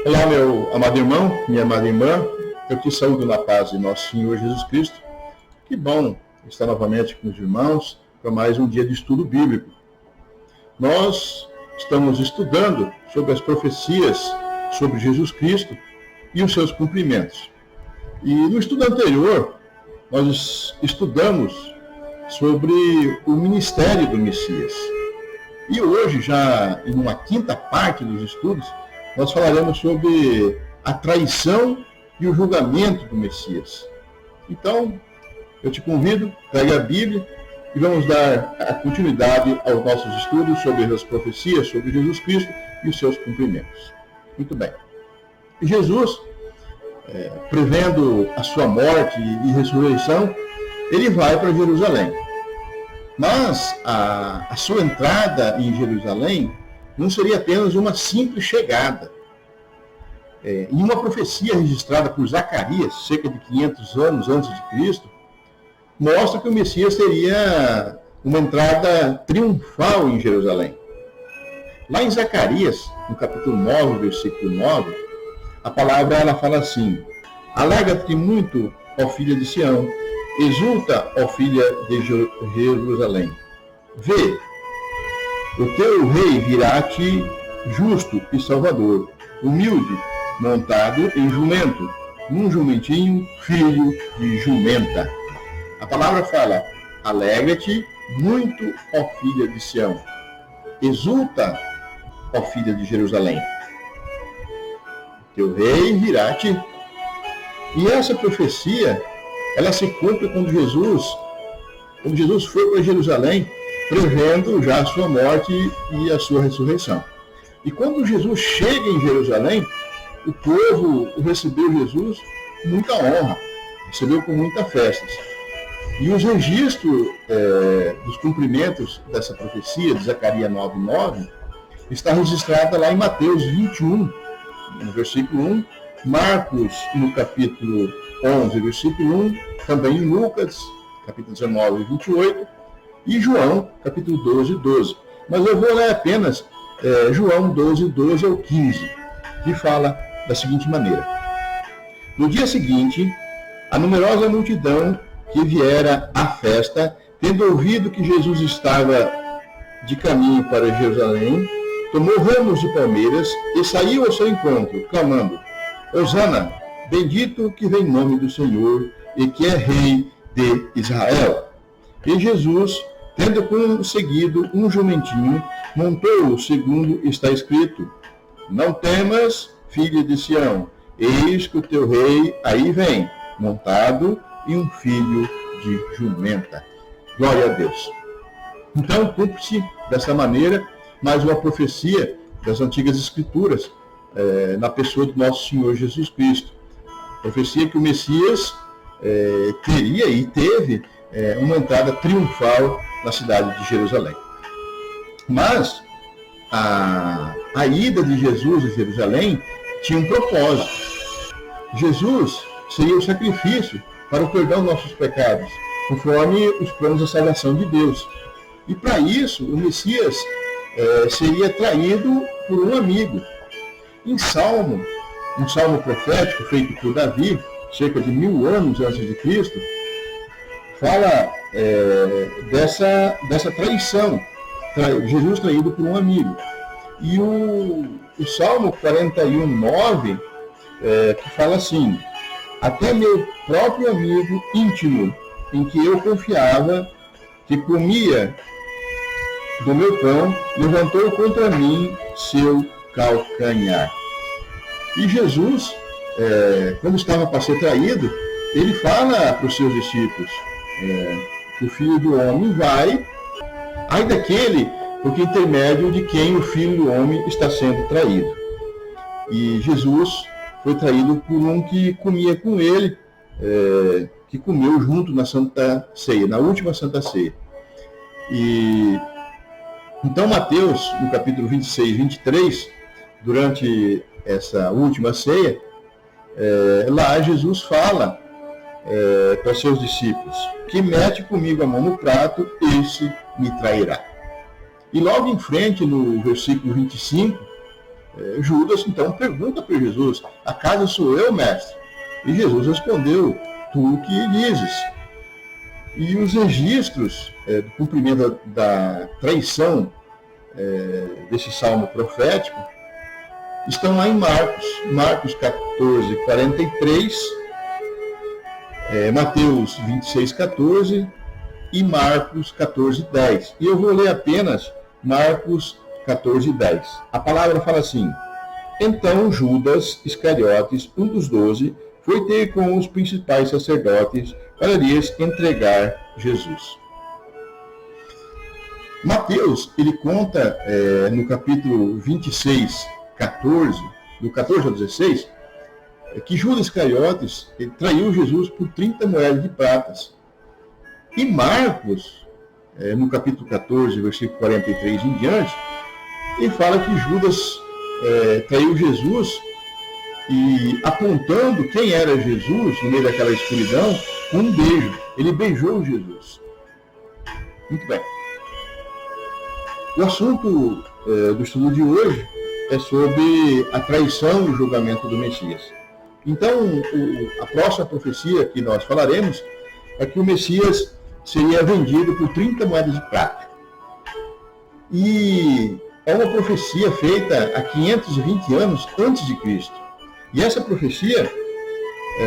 Olá, meu amado irmão, minha amada irmã, eu te saúdo na paz de nosso Senhor Jesus Cristo. Que bom estar novamente com os irmãos para mais um dia de estudo bíblico. Nós estamos estudando sobre as profecias sobre Jesus Cristo e os seus cumprimentos. E no estudo anterior, nós estudamos sobre o ministério do Messias. E hoje, já em uma quinta parte dos estudos, nós falaremos sobre a traição e o julgamento do Messias. Então, eu te convido, pegue a Bíblia e vamos dar a continuidade aos nossos estudos sobre as profecias sobre Jesus Cristo e os seus cumprimentos. Muito bem. Jesus, prevendo a sua morte e ressurreição, ele vai para Jerusalém. Mas a sua entrada em Jerusalém não seria apenas uma simples chegada. Em uma profecia registrada por Zacarias, cerca de 500 anos antes de Cristo, mostra que o Messias teria uma entrada triunfal em Jerusalém. Lá em Zacarias, no capítulo 9, versículo 9, a palavra ela fala assim: Alegra-te muito, ó filha de Sião, exulta, ó filha de Jerusalém. Vê, o teu rei virá-te justo e salvador, humilde, montado em jumento, num jumentinho, filho de jumenta. A palavra fala: alegra-te muito, ó filha de Sião. Exulta, ó filha de Jerusalém. Teu rei virá-te. E essa profecia, ela se cumpre quando Jesus foi para Jerusalém, prevendo já a sua morte e a sua ressurreição. E quando Jesus chega em Jerusalém, o povo recebeu Jesus com muita honra, recebeu com muita festas. E os registros dos cumprimentos dessa profecia, de Zacarias 9:9, está registrada lá em Mateus 21, no versículo 1, Marcos, no capítulo 11, versículo 1, também em Lucas, capítulo 19, 28, e João, capítulo 12. Mas eu vou ler apenas João 12 ao 15, que fala da seguinte maneira: No dia seguinte, a numerosa multidão que viera à festa, tendo ouvido que Jesus estava de caminho para Jerusalém, tomou ramos de palmeiras e saiu ao seu encontro, clamando: Hosana, bendito que vem em nome do Senhor e que é rei de Israel. E Jesus, tendo conseguido um jumentinho, montou-o segundo está escrito: Não temas, filha de Sião, eis que o teu rei aí vem, montado em um filho de jumenta. Glória a Deus. Então, cumpre-se dessa maneira mais uma profecia das antigas Escrituras, na pessoa do nosso Senhor Jesus Cristo. Profecia que o Messias teria e teve uma entrada triunfal na cidade de Jerusalém. Mas a ida de Jesus a Jerusalém tinha um propósito. Jesus seria o sacrifício para o perdão dos nossos pecados, conforme os planos da salvação de Deus. E para isso, o Messias seria traído por um amigo. Em um salmo profético feito por Davi, cerca de 1000 anos antes de Cristo, fala dessa traição, Jesus traído por um amigo. E o Salmo 41:9, que fala assim: Até meu próprio amigo íntimo, em que eu confiava, que comia do meu pão, levantou contra mim seu calcanhar. E Jesus, quando estava para ser traído, ele fala para os seus discípulos que o Filho do Homem vai, ai daquele por intermédio de quem o Filho do Homem está sendo traído. E Jesus foi traído por um que comia com ele, que comeu junto na Santa Ceia, na última Santa Ceia. E então Mateus, no capítulo 26, 23, durante essa última ceia, lá Jesus fala para seus discípulos: que mete comigo a mão no prato, esse me trairá. E logo em frente, no versículo 25, Judas então pergunta para Jesus: acaso sou eu, mestre? E Jesus respondeu: tu o que dizes. E os registros do cumprimento da traição desse salmo profético estão lá em Marcos 14, 43, Mateus 26, 14 e Marcos 14, 10. E eu vou ler apenas Marcos 14, 10. A palavra fala assim: então Judas Iscariotes, um dos 12, foi ter com os principais sacerdotes para lhes entregar Jesus. Mateus, ele conta no capítulo 26, 14, do 14 ao 16, que Judas Iscariotes traiu Jesus por 30 moedas de pratas. E Marcos, no capítulo 14, versículo 43 em diante, ele fala que Judas traiu Jesus e apontando quem era Jesus no meio daquela escuridão, com um beijo. Ele beijou Jesus. Muito bem. O assunto do estudo de hoje é sobre a traição e o julgamento do Messias. Então, a próxima profecia que nós falaremos é que o Messias seria vendido por 30 moedas de prata. E é uma profecia feita há 520 anos antes de Cristo. E essa profecia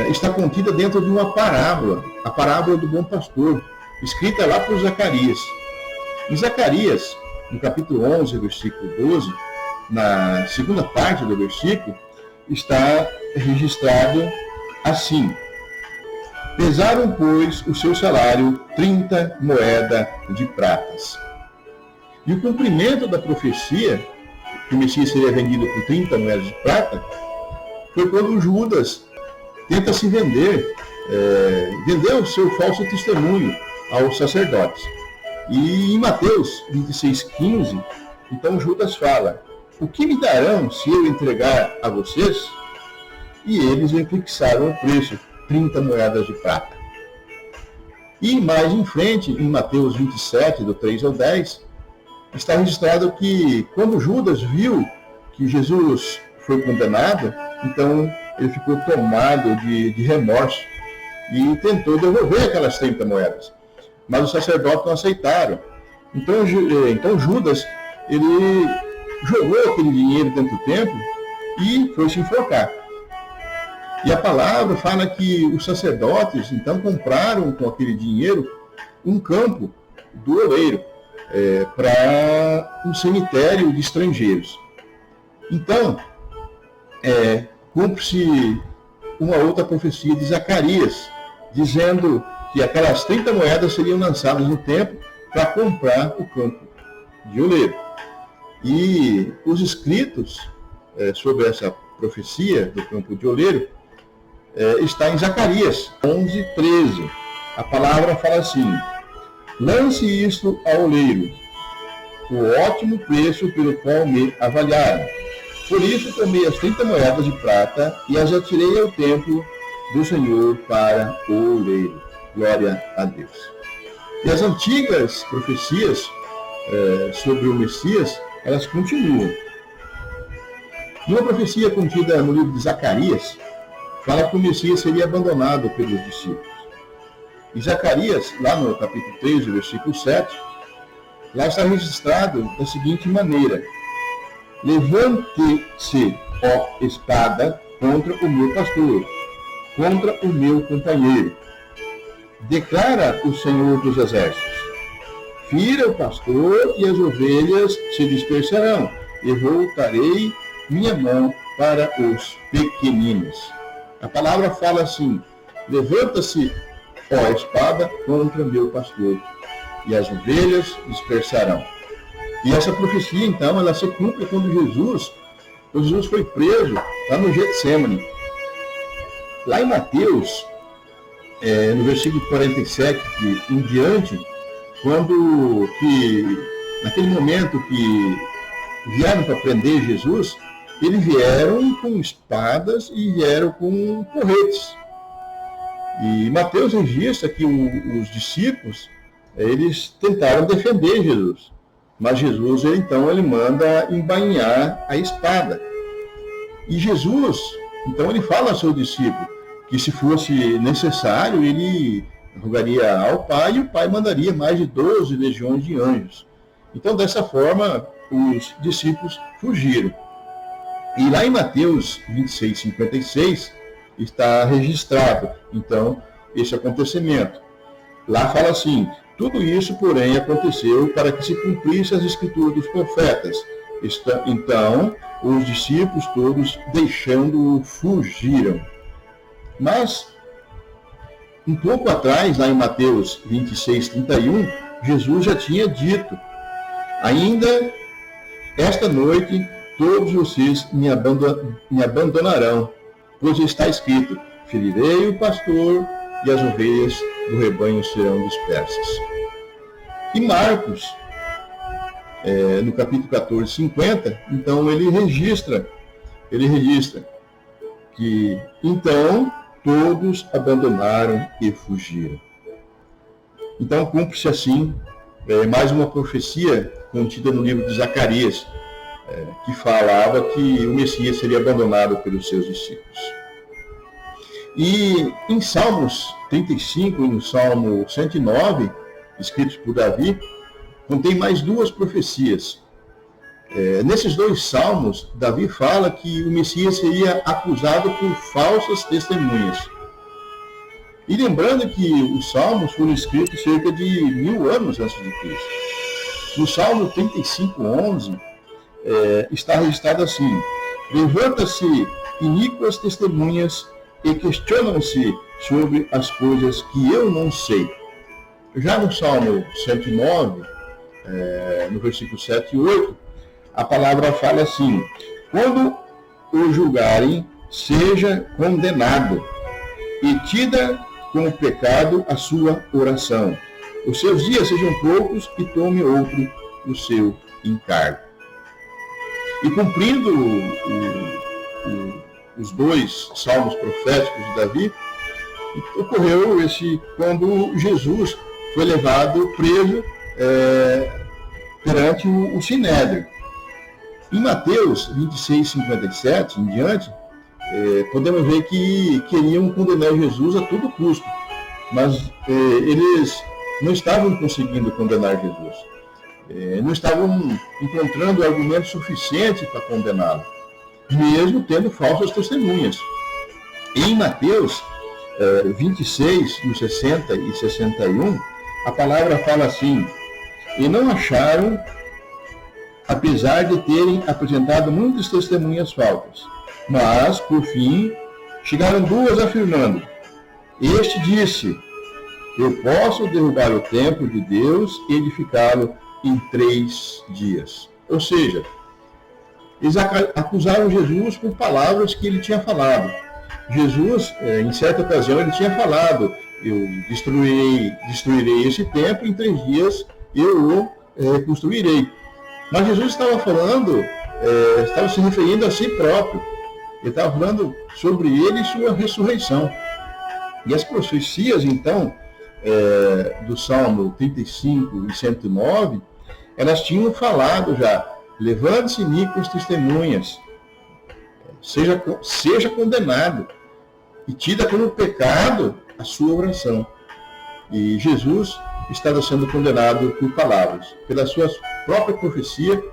está contida dentro de uma parábola, a parábola do bom pastor, escrita lá por Zacarias. Em Zacarias, no capítulo 11, versículo 12, na segunda parte do versículo, está registrado assim: pesaram, pois, o seu salário 30 moedas de pratas. E o cumprimento da profecia, que o Messias seria vendido por 30 moedas de prata, foi quando Judas tenta se vender, vendeu o seu falso testemunho aos sacerdotes. E em Mateus 26, 15, então Judas fala: o que me darão se eu entregar a vocês? E eles fixaram o preço, 30 moedas de prata. E mais em frente, em Mateus 27, do 3 ao 10, está registrado que quando Judas viu que Jesus foi condenado, então ele ficou tomado de remorso e tentou devolver aquelas 30 moedas. Mas os sacerdotes não aceitaram. Então Judas, ele jogou aquele dinheiro dentro do templo e foi se enforcar. E a palavra fala que os sacerdotes, então, compraram com aquele dinheiro um campo do oleiro para um cemitério de estrangeiros. Então, cumpre-se uma outra profecia de Zacarias, dizendo que aquelas 30 moedas seriam lançadas no templo para comprar o campo de oleiro. E os escritos sobre essa profecia do campo de oleiro está em Zacarias 11, 13. A palavra fala assim: lance isto ao oleiro, o ótimo preço pelo qual me avaliaram. Por isso tomei as 30 moedas de prata e as atirei ao templo do Senhor para o oleiro. Glória a Deus. E as antigas profecias sobre o Messias, elas continuam. Uma profecia contida no livro de Zacarias fala que o Messias seria abandonado pelos discípulos. E Zacarias, lá no capítulo 13, versículo 7, lá está registrado da seguinte maneira: levante-se, ó espada, contra o meu pastor, contra o meu companheiro. Declara o Senhor dos Exércitos: fira o pastor e as ovelhas se dispersarão, e voltarei minha mão para os pequeninos. A palavra fala assim: levanta-se, ó espada, contra meu pastor, e as ovelhas dispersarão. E essa profecia, então, ela se cumpre quando Jesus foi preso lá no Getsemane. Lá em Mateus, no versículo 47 em diante, naquele momento que vieram para prender Jesus, eles vieram com espadas e vieram com porretes. E Mateus registra que os discípulos, eles tentaram defender Jesus. Mas Jesus, ele manda embainhar a espada. E Jesus, então ele fala ao seu discípulo que se fosse necessário, ele rogaria ao Pai e o Pai mandaria mais de 12 legiões de anjos. Então, dessa forma, os discípulos fugiram. E lá em Mateus 26, 56, está registrado, então, esse acontecimento. Lá fala assim: tudo isso, porém, aconteceu para que se cumprisse as escrituras dos profetas. Então, os discípulos todos, deixando-o, fugiram. Mas, um pouco atrás, lá em Mateus 26, 31, Jesus já tinha dito: ainda esta noite todos vocês me abandonarão, pois está escrito: ferirei o pastor e as ovelhas do rebanho serão dispersas. E Marcos, no capítulo 14, 50, então ele registra que então todos abandonaram e fugiram. Então cumpre-se assim mais uma profecia contida no livro de Zacarias, que falava que o Messias seria abandonado pelos seus discípulos. E em Salmos 35 e no Salmo 109, escritos por Davi, contém mais duas profecias. Nesses dois salmos, Davi fala que o Messias seria acusado por falsas testemunhas. E lembrando que os salmos foram escritos cerca de 1000 anos antes de Cristo. No Salmo 35, 11, está registrado assim: levanta-se iníquas testemunhas e questionam-se sobre as coisas que eu não sei. Já no Salmo 109, no versículo 7 e 8, a palavra fala assim: quando o julgarem, seja condenado, e tida como pecado a sua oração. Os seus dias sejam poucos e tome outro o seu encargo. E cumprindo os dois salmos proféticos de Davi, ocorreu quando Jesus foi levado preso perante o Sinédrio. Em Mateus 26, 57 em diante, podemos ver que queriam condenar Jesus a todo custo, mas eles não estavam conseguindo condenar Jesus. Não estavam encontrando argumentos suficientes para condená-lo, mesmo tendo falsas testemunhas. E em Mateus 26, no 60 e 61, a palavra fala assim: e não acharam, apesar de terem apresentado muitas testemunhas falsas. Mas, por fim, chegaram duas afirmando: este disse, eu posso derrubar o templo de Deus e edificá-lo em 3 dias. Ou seja, eles acusaram Jesus por palavras que ele tinha falado. Jesus, em certa ocasião, ele tinha falado: eu destruirei esse templo, em 3 dias eu o reconstruirei. Mas Jesus estava falando, estava se referindo a si próprio. Ele estava falando sobre ele e sua ressurreição. E as profecias, então, do Salmo 35 e 109, elas tinham falado já: levante-se iníquas testemunhas, seja condenado, e tida como pecado a sua oração. E Jesus estava sendo condenado por palavras, pela sua própria profecia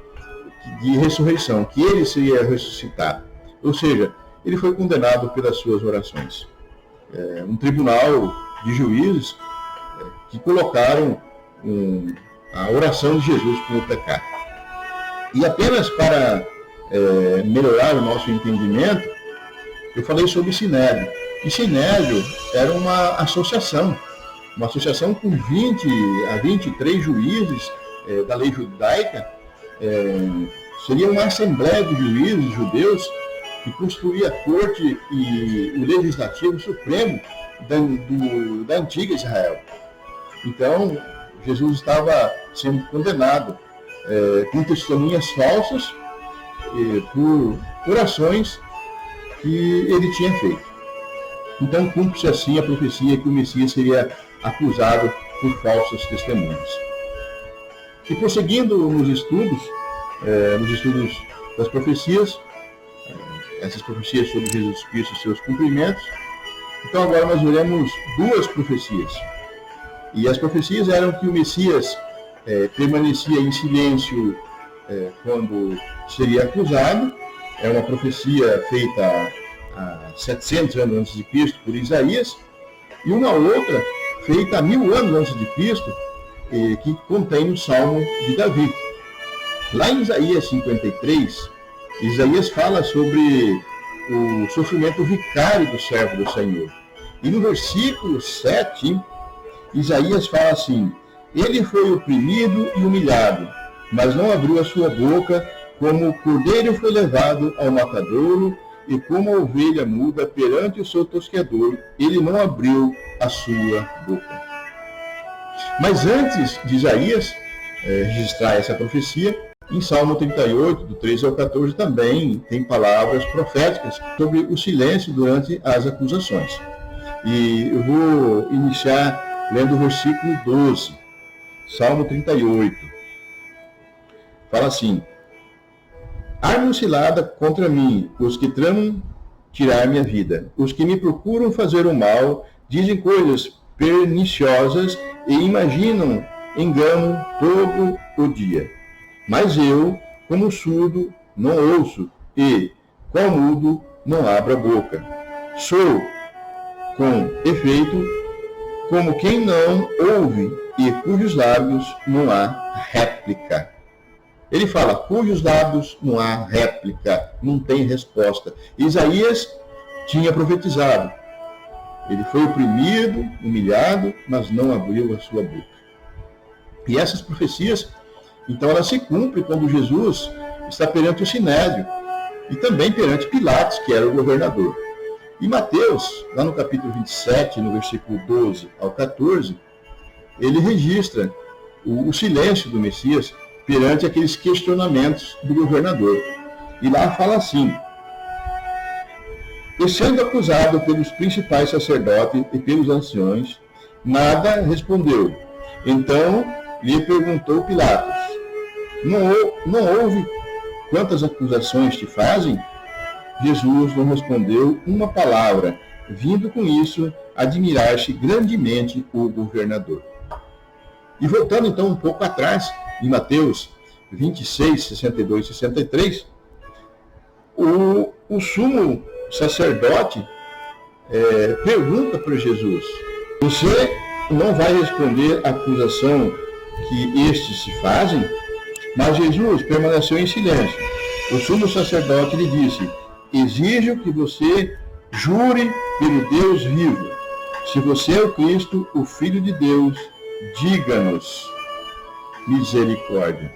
de ressurreição, que ele seria ressuscitado. Ou seja, ele foi condenado pelas suas orações. Um tribunal de juízes que colocaram a oração de Jesus como pecado. E apenas para melhorar o nosso entendimento, eu falei sobre Sinédrio. E Sinédrio era uma associação com 20 a 23 juízes da lei judaica. Seria uma assembleia de juízes judeus que construía a corte e o legislativo supremo da antiga Israel. Então, Jesus estava sendo condenado com testemunhas falsas por orações que ele tinha feito. Então, cumpre-se assim a profecia que o Messias seria acusado por falsas testemunhas. E prosseguindo nos estudos das profecias, essas profecias sobre Jesus Cristo e seus cumprimentos. Então agora nós veremos duas profecias. E as profecias eram que o Messias permanecia em silêncio quando seria acusado. É uma profecia feita há 700 anos antes de Cristo por Isaías, e uma outra feita há 1000 anos antes de Cristo, que contém o Salmo de Davi. Lá em Isaías 53, Isaías fala sobre o sofrimento vicário do servo do Senhor. E no versículo 7, Isaías fala assim: ele foi oprimido e humilhado, mas não abriu a sua boca, como o cordeiro foi levado ao matadouro, e como a ovelha muda perante o seu tosqueador, ele não abriu a sua boca. Mas antes de Isaías registrar essa profecia, em Salmo 38, do 13 ao 14, também tem palavras proféticas sobre o silêncio durante as acusações. E eu vou iniciar lendo o versículo 12, Salmo 38. Fala assim: armam cilada contra mim os que tramam tirar minha vida. Os que me procuram fazer o mal dizem coisas perniciosas e imaginam engano todo o dia. Mas eu, como surdo, não ouço, e, qual mudo, não abro a boca. Sou, com efeito, como quem não ouve, e cujos lábios não há réplica. Ele fala, cujos lábios não há réplica, não tem resposta. Isaías tinha profetizado. Ele foi oprimido, humilhado, mas não abriu a sua boca. E essas profecias, então, elas se cumprem quando Jesus está perante o Sinédrio e também perante Pilatos, que era o governador. E Mateus, lá no capítulo 27, no versículo 12 ao 14, ele registra o silêncio do Messias perante aqueles questionamentos do governador. E lá fala assim: e sendo acusado pelos principais sacerdotes e pelos anciões, nada respondeu. Então lhe perguntou Pilatos: não houve quantas acusações te fazem? Jesus não respondeu uma palavra, vindo com isso admirar-se grandemente o governador. E voltando então um pouco atrás, em Mateus 26, 62 e 63, o sumo sacerdote pergunta para Jesus: você não vai responder a acusação que estes se fazem? Mas Jesus permaneceu em silêncio. O sumo sacerdote lhe disse: exijo que você jure pelo Deus vivo. Se você é o Cristo, o Filho de Deus, diga-nos misericórdia.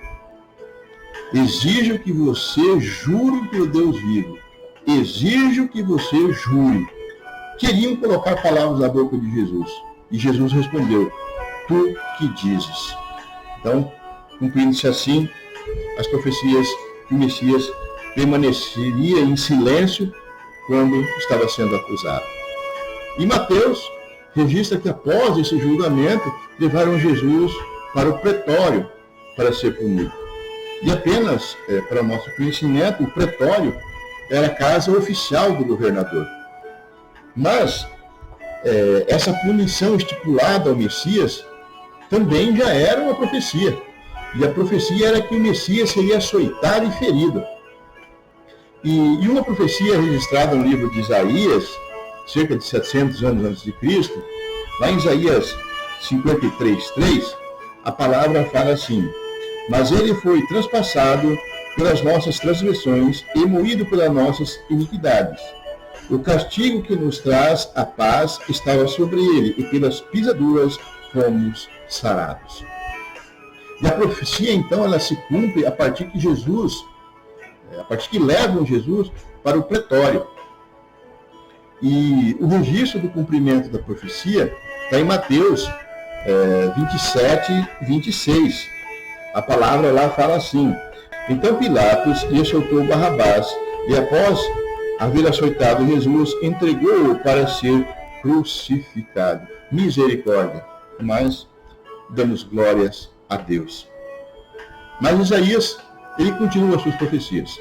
Exijo que você jure pelo Deus vivo. Exijo que você jure. Queriam colocar palavras na boca de Jesus. E Jesus respondeu: tu que dizes. Então, cumprindo-se assim as profecias que o Messias permaneceria em silêncio quando estava sendo acusado. E Mateus registra que após esse julgamento, levaram Jesus para o pretório para ser punido. E apenas, para nosso conhecimento, o pretório era a casa oficial do governador. Mas essa punição estipulada ao Messias também já era uma profecia. E a profecia era que o Messias seria açoitado e ferido. E uma profecia registrada no livro de Isaías, cerca de 700 anos antes de Cristo, lá em Isaías 53:3, a palavra fala assim: mas ele foi transpassado pelas nossas transgressões e moído pelas nossas iniquidades. O castigo que nos traz a paz estava sobre ele, e pelas pisaduras fomos sarados. E a profecia, então, ela se cumpre a partir que levam Jesus para o pretório. E o registro do cumprimento da profecia está em Mateus 27:26. A palavra lá fala assim: então Pilatos lhe soltou Barrabás, e após haver açoitado Jesus, entregou-o para ser crucificado. Misericórdia. Mas damos glórias a Deus. Mas Isaías, ele continua as suas profecias.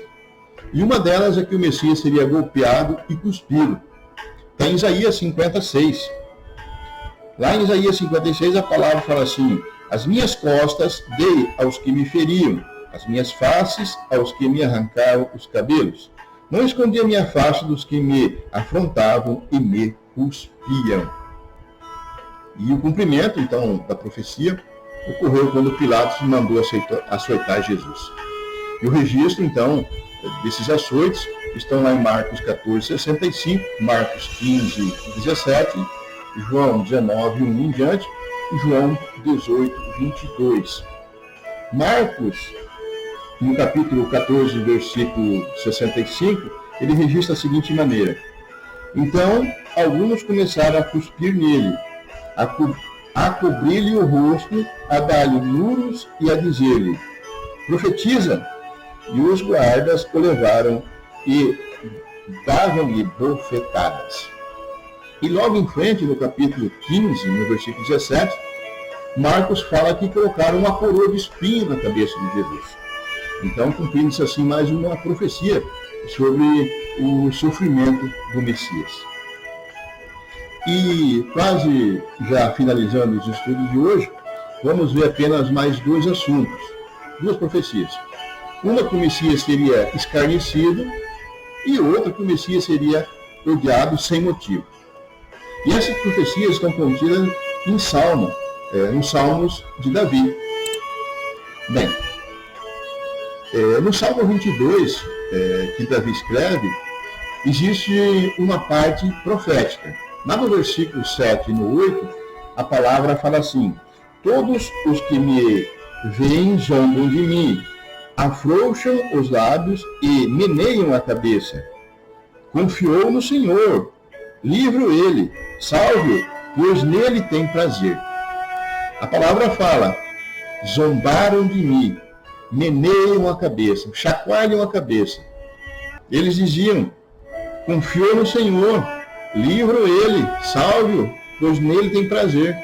E uma delas é que o Messias seria golpeado e cuspido. Está em Isaías 56. Lá em Isaías 56 a palavra fala assim: as minhas costas dei aos que me feriam, as minhas faces aos que me arrancaram os cabelos. Não escondi a minha face dos que me afrontavam e me cuspiam. E o cumprimento, então, da profecia ocorreu quando Pilatos mandou açoitar Jesus. E o registro, então, desses açoites estão lá em Marcos 14, 65, Marcos 15, 17, João 19, 1 em diante, e João 18, 22. Marcos, no capítulo 14, versículo 65, ele registra da seguinte maneira: então, alguns começaram a cuspir nele, a cobrir-lhe o rosto, a dar-lhe muros e a dizer-lhe: profetiza. E os guardas o levaram e davam-lhe bofetadas. E logo em frente, no capítulo 15, no versículo 17, Marcos fala que colocaram uma coroa de espinho na cabeça de Jesus. Então, cumprindo-se assim mais uma profecia sobre o sofrimento do Messias. E quase já finalizando os estudos de hoje, vamos ver apenas mais dois assuntos, duas profecias. Uma que o Messias seria escarnecido e outra que o Messias seria odiado sem motivo. E essas profecias estão contidas em Salmo, nos Salmos de Davi. Bem, no Salmo 22, que Davi escreve, existe uma parte profética. Lá no versículo 7 e no 8, a palavra fala assim: todos os que me veem zombam de mim, afrouxam os lábios e meneiam a cabeça. Confiou no Senhor, livre-o ele, salve-o, pois nele tem prazer. A palavra fala: zombaram de mim, meneiam a cabeça, chacoalham a cabeça. Eles diziam: confiou no Senhor, livre-o ele, salve-o, pois nele tem prazer.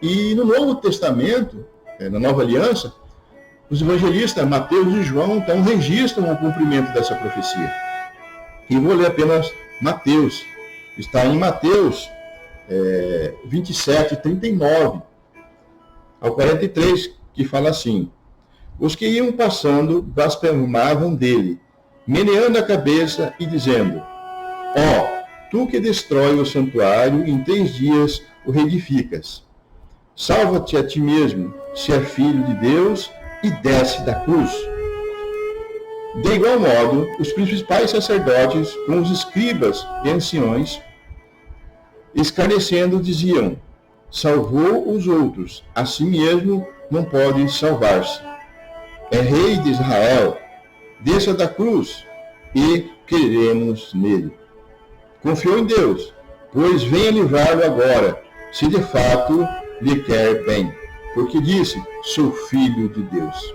E no Novo Testamento, na Nova Aliança, os evangelistas Mateus e João então registram o cumprimento dessa profecia. E vou ler apenas Mateus. Está em Mateus 27, 39 ao 43, que fala assim: os que iam passando blasfemavam dele, meneando a cabeça e dizendo: ó, tu que destrói o santuário, em 3 dias o reedificas. Salva-te a ti mesmo, se é filho de Deus, e desce da cruz. De igual modo, os principais sacerdotes, com os escribas e anciões, escarnecendo, diziam: salvou os outros, a si mesmo não pode salvar-se. É rei de Israel, desça da cruz, e creremos nele. Confiou em Deus, pois venha livrá-lo agora, se de fato lhe quer bem, porque disse: sou filho de Deus.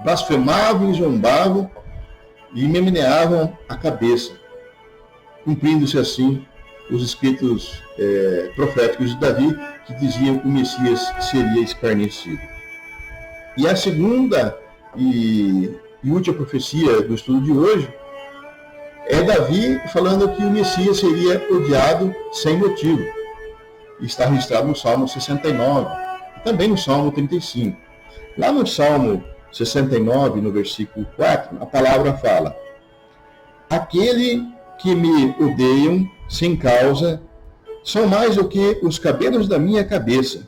Blasfemavam e zombavam e meneavam a cabeça, cumprindo-se assim os escritos proféticos de Davi, que diziam que o Messias seria escarnecido. E a segunda e última profecia do estudo de hoje é Davi falando que o Messias seria odiado sem motivo. Está registrado no Salmo 69 e também no Salmo 35. Lá no Salmo 69, no versículo 4, a palavra fala: aquele que me odeiam sem causa são mais do que os cabelos da minha cabeça.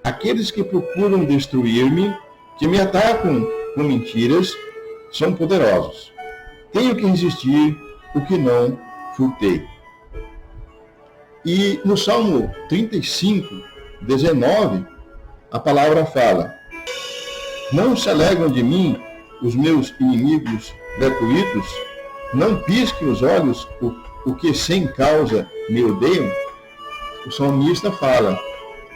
Aqueles que procuram destruir-me, que me atacam com mentiras, são poderosos. Tenho que resistir o que não furtei. E no Salmo 35, 19, a palavra fala: não se alegram de mim os meus inimigos gratuitos, não pisquem os olhos o que sem causa me odeiam. O salmista fala: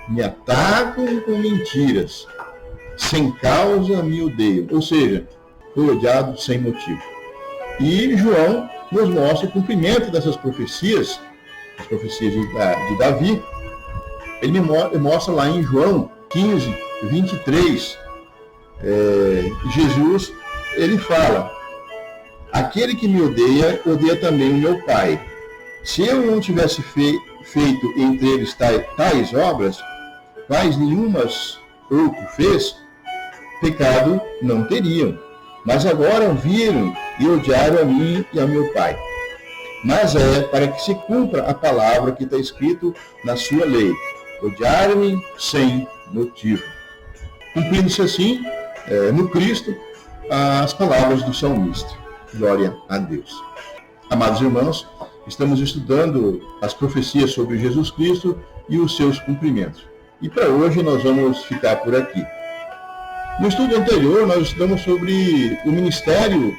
me atacam com mentiras, sem causa me odeiam. Ou seja, foi odiado sem motivo. E João nos mostra o cumprimento dessas profecias, as profecias de Davi. Ele mostra lá em João 15, 23, Jesus, ele fala: aquele que me odeia, odeia também o meu Pai. Se eu não tivesse feito entre eles tais obras, quais nenhumas outro fez, pecado não teriam. Mas agora viram e odiaram a mim e ao meu Pai. Mas é para que se cumpra a palavra que está escrito na sua lei. Odiaram-me sem motivo. Cumprindo-se assim, no Cristo, as palavras do salmista. Glória a Deus. Amados irmãos, estamos estudando as profecias sobre Jesus Cristo e os seus cumprimentos. E para hoje nós vamos ficar por aqui. No estudo anterior, nós estudamos sobre o ministério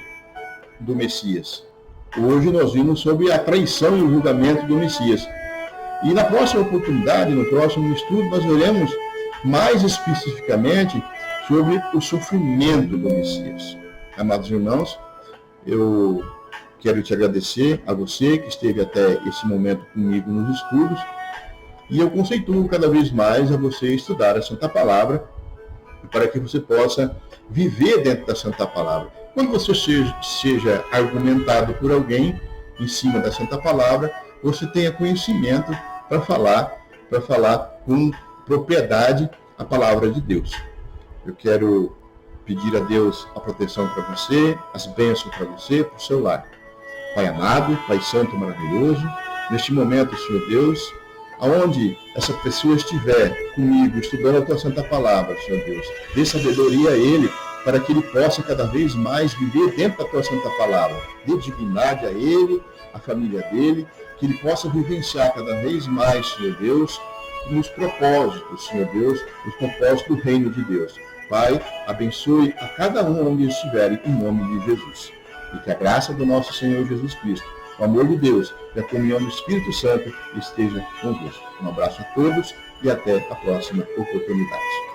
do Messias. Hoje nós vimos sobre a traição e o julgamento do Messias. E na próxima oportunidade, no próximo estudo, nós veremos mais especificamente sobre o sofrimento do Messias. Amados irmãos, eu quero te agradecer a você que esteve até esse momento comigo nos estudos. E eu conceituo cada vez mais a você estudar a Santa Palavra, para que você possa viver dentro da Santa Palavra. Quando você seja argumentado por alguém em cima da Santa Palavra, você tenha conhecimento para falar com propriedade a palavra de Deus. Eu quero pedir a Deus a proteção para você, as bênçãos para você, para o seu lar. Pai amado, Pai santo maravilhoso, neste momento, Senhor Deus, aonde essa pessoa estiver comigo, estudando a Tua Santa Palavra, Senhor Deus, dê sabedoria a ele, para que ele possa cada vez mais viver dentro da Tua Santa Palavra. Dê dignidade a ele, a família dele, que ele possa vivenciar cada vez mais, Senhor Deus, nos propósitos, Senhor Deus, nos propósitos do reino de Deus. Pai, abençoe a cada um onde estiverem, em nome de Jesus. E que a graça do nosso Senhor Jesus Cristo, o amor de Deus e a comunhão do Espírito Santo esteja convosco. Um abraço a todos e até a próxima oportunidade.